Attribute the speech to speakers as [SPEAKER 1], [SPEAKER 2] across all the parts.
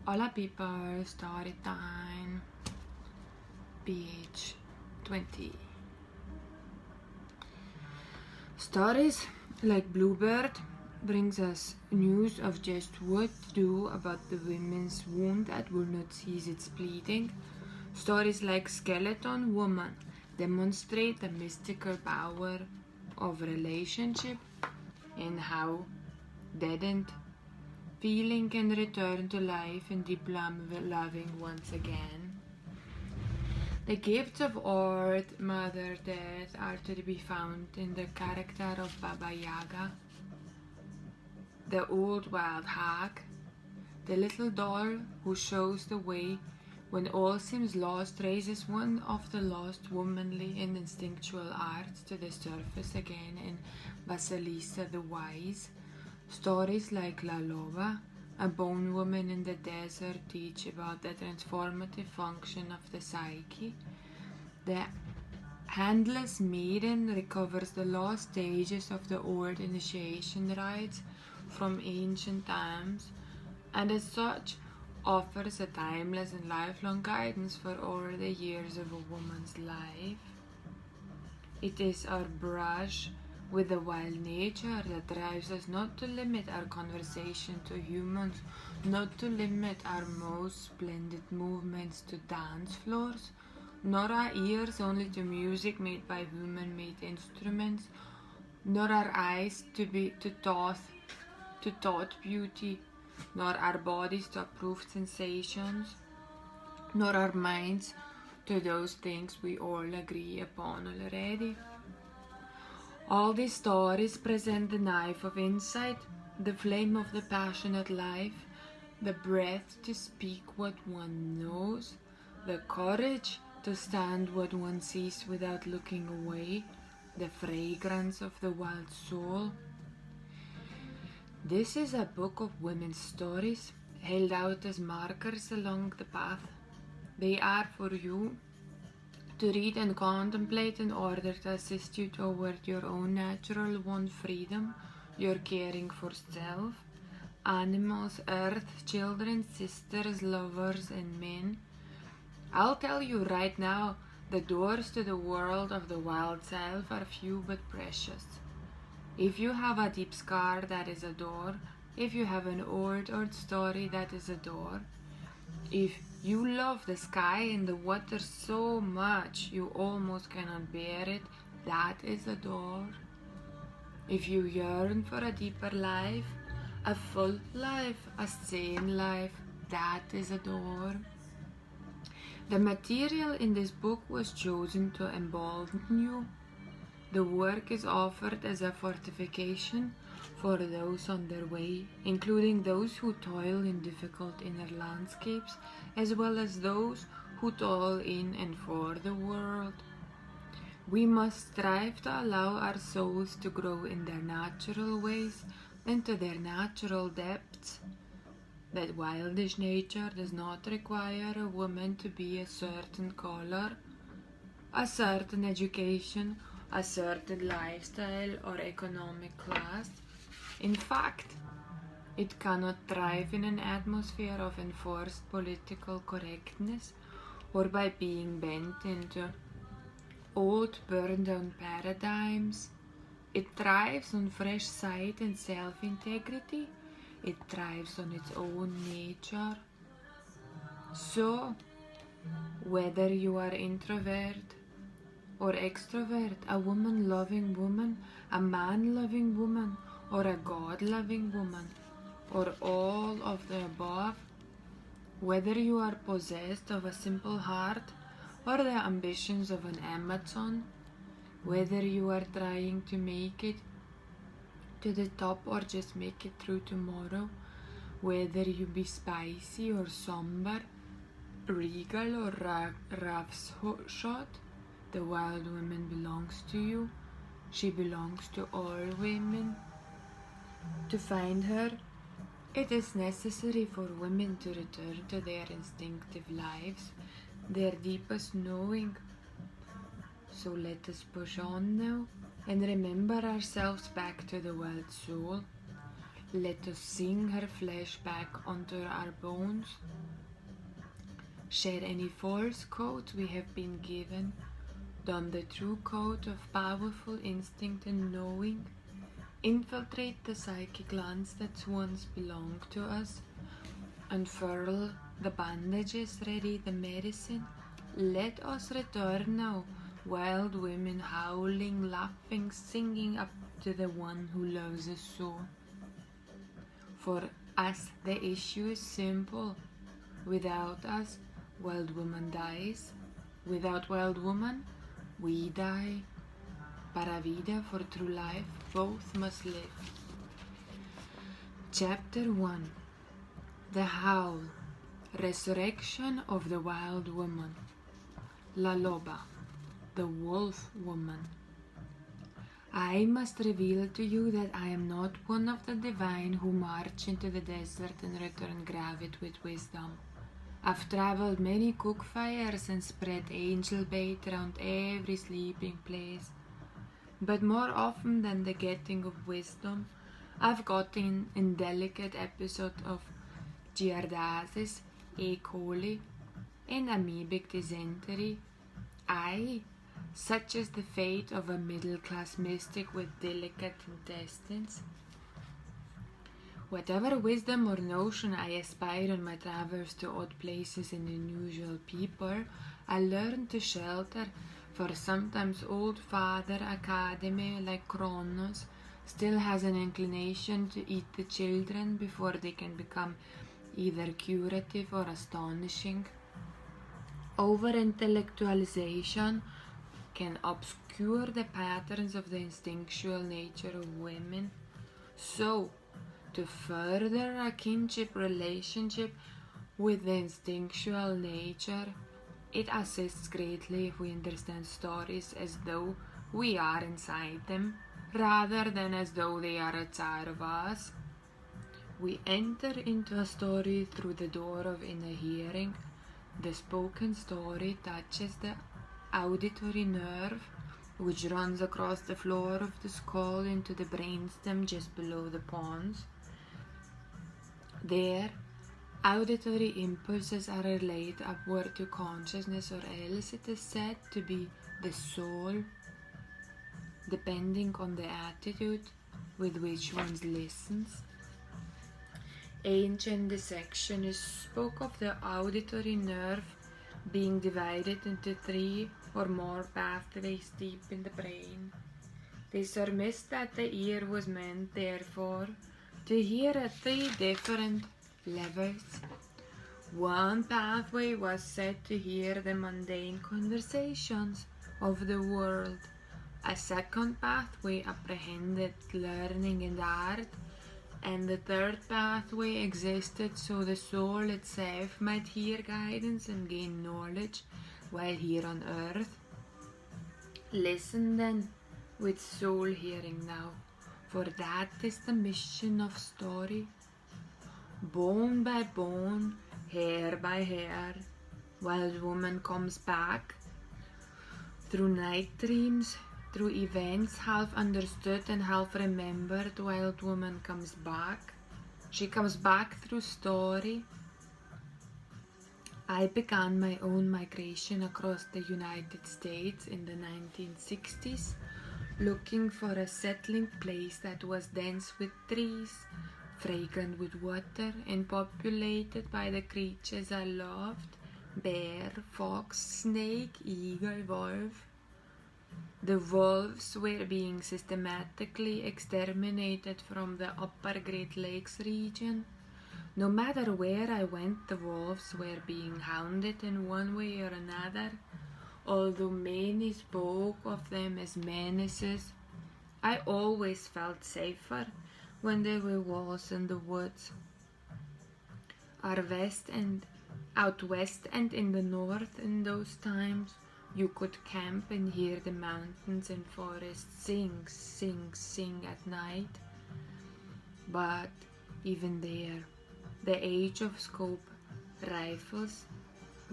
[SPEAKER 1] Hola people, story time. Page 20. Stories like Bluebird brings us news of just what to do about the women's wound that will not cease its bleeding. Stories like Skeleton Woman demonstrate the mystical power of relationship and how deadened feeling can return to life and deep loving once again. The gifts of Earth, Mother Death are to be found in the character of Baba Yaga, the old wild hag, the little doll who shows the way when all seems lost, raises one of the lost womanly and instinctual arts to the surface again in Vasilisa the Wise. Stories like La Loba, a bone woman in the desert, teach about the transformative function of the psyche. The handless maiden recovers the lost stages of the old initiation rites from ancient times, and as such offers a timeless and lifelong guidance for all the years of a woman's life. It is our brush with the wild nature that drives us not to limit our conversation to humans, not to limit our most splendid movements to dance floors, nor our ears only to music made by human-made instruments, nor our eyes to thought beauty, nor our bodies to approved sensations, nor our minds to those things we all agree upon already. All these stories present the knife of insight, the flame of the passionate life, the breath to speak what one knows, the courage to stand what one sees without looking away, the fragrance of the wild soul. This is a book of women's stories, held out as markers along the path. They are for you to read and contemplate in order to assist you toward your own natural won freedom, your caring for self, animals, earth, children, sisters, lovers, and men. I'll tell you right now, the doors to the world of the wild self are few but precious. If you have a deep scar, that is a door. If you have an old story, that is a door. If you love the sky and the water so much you almost cannot bear it, that is a door. If you yearn for a deeper life, a full life, a sane life, that is a door. The material in this book was chosen to embolden you. The work is offered as a fortification for those on their way, including those who toil in difficult inner landscapes, as well as those who toil in and for the world. We must strive to allow our souls to grow in their natural ways and to their natural depths. That wildish nature does not require a woman to be a certain color, a certain education, a certain lifestyle or economic class. In fact, it cannot thrive in an atmosphere of enforced political correctness or by being bent into old burned-down paradigms. It thrives on fresh sight and self-integrity. It thrives on its own nature. So, whether you are introvert or extrovert, a woman-loving woman, a man-loving woman, or a God-loving woman, or all of the above, whether you are possessed of a simple heart or the ambitions of an Amazon, whether you are trying to make it to the top or just make it through tomorrow, whether you be spicy or somber, regal or roughshod, the wild woman belongs to you. She belongs to all women. To find her, it is necessary for women to return to their instinctive lives, their deepest knowing. So let us push on now and remember ourselves back to the wild soul. Let us sing her flesh back onto our bones. Shed any false coat we have been given. Don the true coat of powerful instinct and knowing. Infiltrate the psychic lands that once belonged to us. Unfurl the bandages, ready the medicine. Let us return now, wild women howling, laughing, singing up to the one who loves us so. For us the issue is simple. Without us, wild woman dies. Without wild woman, we die. Para vida, for true life, both must live. Chapter 1. The Howl. Resurrection of the Wild Woman. La Loba, the Wolf Woman. I must reveal to you that I am not one of the divine who march into the desert and return gravid with wisdom. I've traveled many cook fires and spread angel bait around every sleeping place. But more often than the getting of wisdom, I've gotten indelicate episode of giardiasis, E. coli, and amoebic dysentery. Aye, such is the fate of a middle-class mystic with delicate intestines. Whatever wisdom or notion I aspire on my travels to odd places and unusual people, I learn to shelter, for sometimes old Father Academy, like Kronos, still has an inclination to eat the children before they can become either curative or astonishing. Over-intellectualization can obscure the patterns of the instinctual nature of women. So, to further a kinship relationship with the instinctual nature, it assists greatly if we understand stories as though we are inside them, rather than as though they are outside of us. We enter into a story through the door of inner hearing. The spoken story touches the auditory nerve, which runs across the floor of the skull into the brainstem just below the pons. There, auditory impulses are relayed upward to consciousness, or else it is said to be the soul, depending on the attitude with which one listens. Ancient dissectionists spoke of the auditory nerve being divided into 3 or more pathways deep in the brain. They surmised that the ear was meant, therefore, to hear at 3 different levels. One pathway was said to hear the mundane conversations of the world. A second pathway apprehended learning and art, and the third pathway existed so the soul itself might hear guidance and gain knowledge while here on earth. Listen then with soul hearing now, for that is the mission of story. Bone by bone, hair by hair, wild woman comes back. Through night dreams, through events half understood and half remembered, wild woman comes back. She comes back through story. I began my own migration across the United States in the 1960s, looking for a settling place that was dense with trees, fragrant with water, and populated by the creatures I loved: bear, fox, snake, eagle, wolf. The wolves were being systematically exterminated from the upper Great Lakes region. No matter where I went, the wolves were being hounded in one way or another. Although many spoke of them as menaces, I always felt safer when there were wolves in the woods. Out west and in the north in those times, you could camp and hear the mountains and forests sing, sing, sing at night. But even there, the age of scope rifles,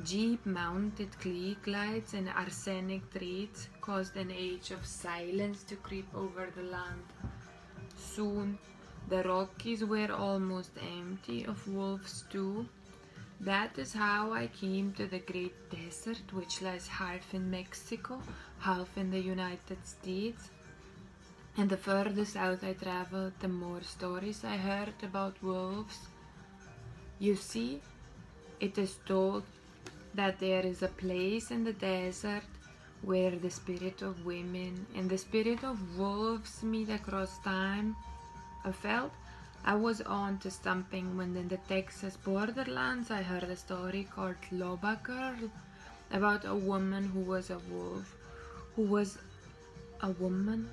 [SPEAKER 1] jeep-mounted clique lights, and arsenic treats caused an age of silence to creep over the land. Soon, The Rockies were almost empty of wolves too. That is how I came to the Great Desert, which lies half in Mexico, half in the United States. And the further south I traveled, the more stories I heard about wolves. You see, it is told that there is a place in the desert where the spirit of women and the spirit of wolves meet across time. I felt I was on to something when in the Texas borderlands I heard a story called Loba Girl about a woman who was a wolf, who was a woman.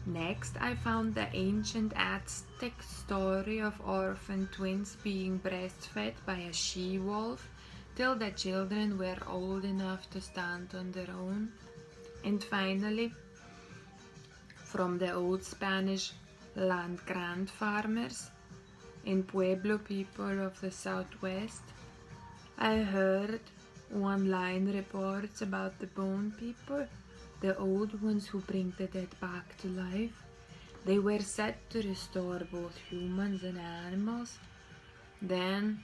[SPEAKER 1] Next, I found the ancient Aztec story of orphan twins being breastfed by a she-wolf till the children were old enough to stand on their own. And finally, from the old Spanish land grant farmers and Pueblo people of the southwest, I heard one-line reports about the bone people, the old ones who bring the dead back to life. They were said to restore both humans and animals. Then,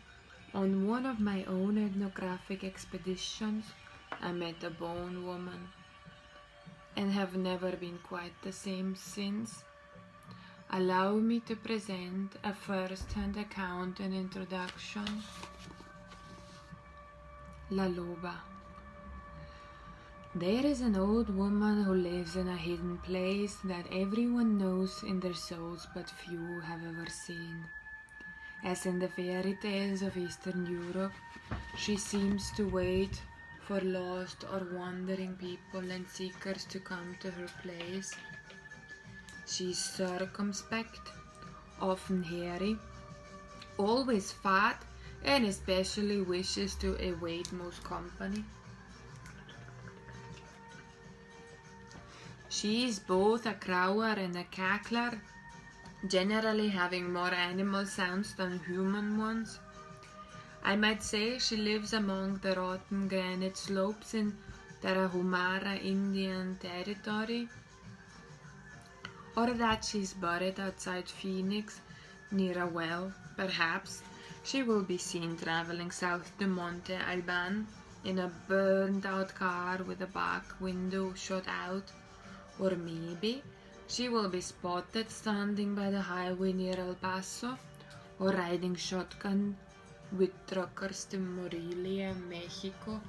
[SPEAKER 1] on one of my own ethnographic expeditions, I met a bone woman and have never been quite the same since. Allow me to present a first-hand account and introduction. La Loba. There is an old woman who lives in a hidden place that everyone knows in their souls but few have ever seen. As in the fairy tales of Eastern Europe, she seems to wait for lost or wandering people and seekers to come to her place. She is circumspect, often hairy, always fat, and especially wishes to evade most company. She is both a crower and a cackler, generally having more animal sounds than human ones. I might say she lives among the rotten granite slopes in Tarahumara Indian Territory, or that she is buried outside Phoenix near a well. Perhaps she will be seen traveling south to Monte Alban in a burned-out car with the back window shot out. Or maybe she will be spotted standing by the highway near El Paso, or riding shotgun with truckers to Morelia, Mexico,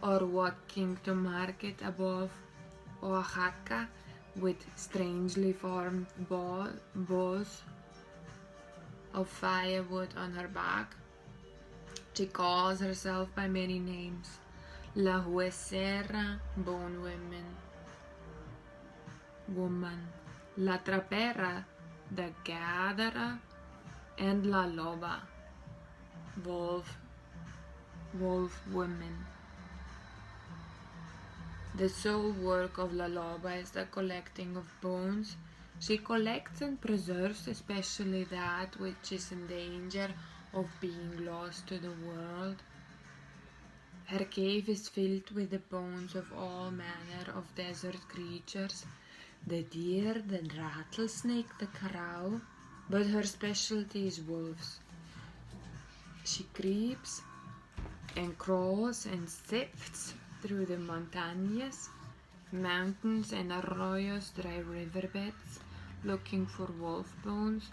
[SPEAKER 1] or walking to market above Oaxaca with strangely formed bows of firewood on her back. She calls herself by many names: La Huesera, bone woman, La Trapera, the gatherer, and La Loba, wolf woman. The sole work of La Loba is the collecting of bones. She collects and preserves especially that which is in danger of being lost to the world. Her cave is filled with the bones of all manner of desert creatures, the deer, the rattlesnake, the crow, but her specialty is wolves. She creeps and crawls and sifts through the mountains and arroyos, dry riverbeds, looking for wolf bones.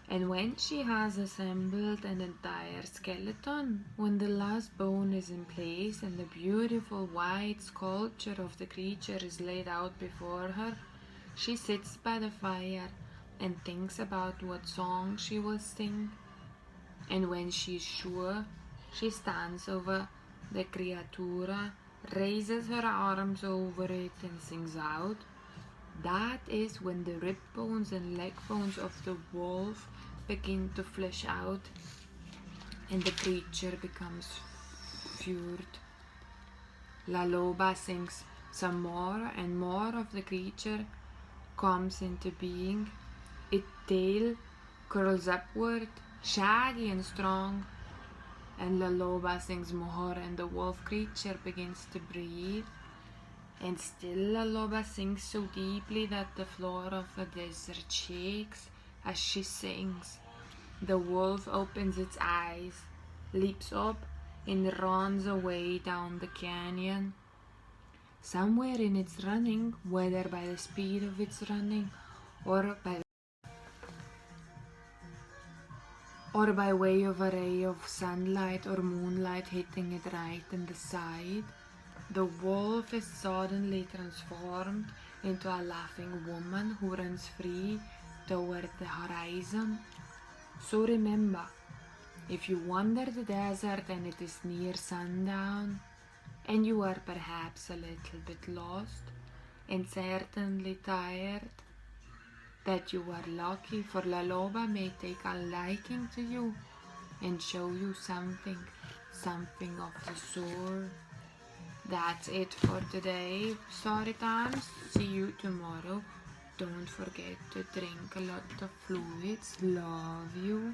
[SPEAKER 1] And when she has assembled an entire skeleton, when the last bone is in place and the beautiful white sculpture of the creature is laid out before her, she sits by the fire and thinks about what song she will sing. And when she is sure, she stands over the criatura, raises her arms over it and sings out. That is when the rib bones and leg bones of the wolf begin to flesh out and the creature becomes cured. La Loba sings some more and more of the creature comes into being. Its tail curls upward, shaggy and strong, and La Loba sings more and the wolf creature begins to breathe. And still La Loba sings so deeply that the floor of the desert shakes as she sings. The wolf opens its eyes, leaps up, and runs away down the canyon. Somewhere in its running, whether by the speed of its running or by way of a ray of sunlight or moonlight hitting it right in the side, the wolf is suddenly transformed into a laughing woman who runs free toward the horizon. So remember, if you wander the desert and it is near sundown, and you are perhaps a little bit lost and certainly tired, that you are lucky, for La Loba may take a liking to you and show you something of the sort. That's it for today, story times. See you tomorrow. Don't forget to drink a lot of fluids. Love you.